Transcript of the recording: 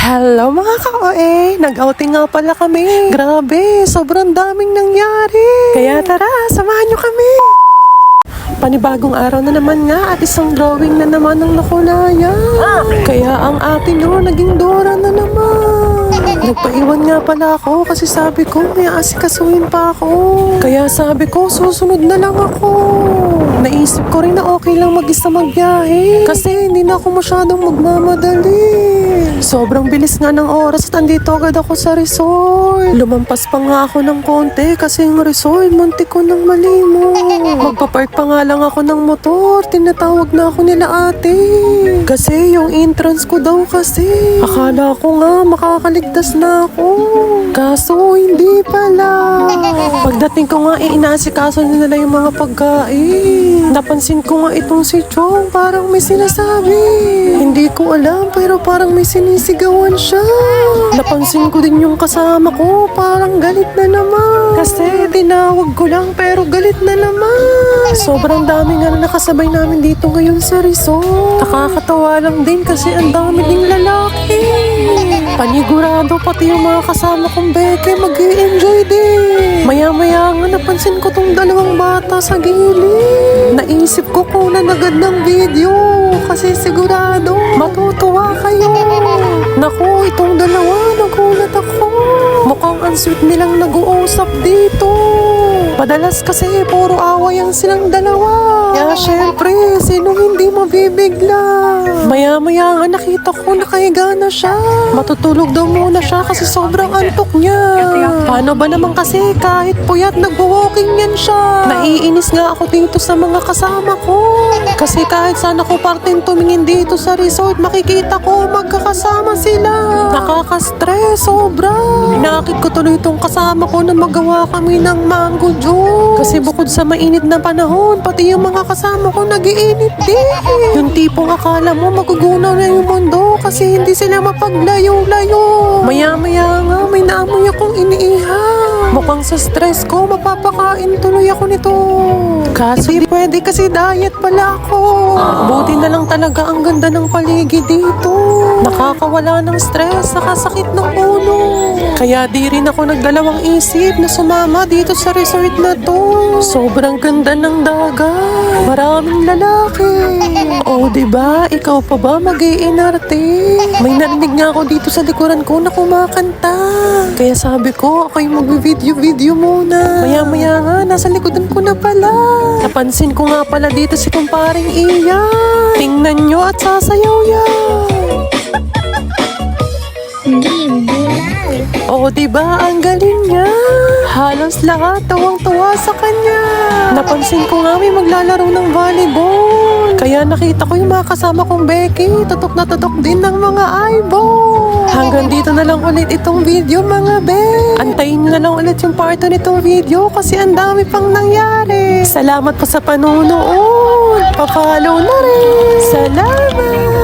Hello mga ka-OA! Nag-outing nga pala kami. Grabe, sobrang daming nangyari. Kaya tara, samahan nyo kami. Panibagong araw na naman nga at isang drawing na naman ang nakulaya. Kaya ang atin nyo naging Dora na naman. Nagpaiwan nga pala ako kasi sabi ko may asikasuhin pa ako. Kaya sabi ko susunod na lang ako. Naisip ko rin na okay lang mag-isa magbiyahe kasi hindi na ako masyadong magmamadali. Sobrang bilis nga ng oras at andito agad ako sa resort. Lumampas pa nga ako ng konti kasi yung resort muntik ko nang malimot. Magpapark pa nga lang ako ng motor, tinatawag na ako nila ate. Kasi yung entrance ko daw kasi. Akala ko nga makakaligtas na ako. Kaso hindi pala. Pagdating ko nga inaasikaso nila yung mga pagkain. Napansin ko nga itong si Chong parang may sinasabi. Hindi ko alam pero parang may sinisigawan siya. Napansin ko din yung kasama ko parang galit na naman. Kasi tinawag ko lang pero galit na naman. Sobrang dami nga na nakasabay namin dito ngayon sa resort. Nakakatawa lang din kasi ang dami ding lalaki. Panigurado pati yung mga kasama kong beke mag-i-enjoy din. Maya-maya nga napansin ko tong dalawang bata sa gilid. Naisip ko kunan agad ng video kasi sigurado matutuwa kayo. Naku, itong dalawa nagulat ako. Mukhang ang sweet nilang nag-uusap dito. Madalas kasi puro away ang silang dalawa. Kaya syempre, sino hindi mabibigla? Maya-maya nga nakita ko nakahiga na siya. Matutulog daw muna siya kasi sobrang antok niya. Paano ba naman kasi kahit puyat nagwo-walking yan siya? Naiinis nga ako dito sa mga kasama ko. Kasi kahit saan ako parting tumingin dito sa resort, makikita ko magkakasama sila. Nakaka-stress, sobra. Inakit ko tuloy itong kasama ko na magawa kami ng mango juice. Kasi bukod sa mainit na panahon, pati yung mga kasama ko nag-iinit din. Yung tipong akala mo magugunaw na yung mundo kasi hindi sila mapaglayo-layo. Maya-maya nga may naamoy akong iniihaw. Mukhang sa stress ko mapapakain tuloy ako nito. Kaso di pwede kasi diet pala ako. Buti na lang talaga ang ganda ng paligid dito. Nakakawala ng stress, nakasakit ng ulo. Kaya di rin ako nagdalawang isip na sumama dito sa resort na to. Sobrang ganda ng dagat. Maraming lalaki. O diba, ikaw pa ba mag-iinarte? May narinig nga ako dito sa likuran ko na kumakanta. Kaya sabi ko, ako yung mag-video muna. Maya-maya nga, nasa likodan ko na pala. Napansin ko nga pala dito si kumparing Ian. Tingnan nyo at sasayaw yan. O diba, ang galing niya. Halos lahat tawang-tuwa sa kanya. Napansin ko nga may maglalaro ng volleyball. Kaya nakita ko yung mga kasama kong Becky. Tutok na tutok din ng mga eyeball. Hanggang dito na lang ulit itong video mga be. Antayin nyo na lang ulit yung part 2 nitong video kasi ang dami pang nangyari. Salamat po sa panunood. Pa-follow na rin. Salamat.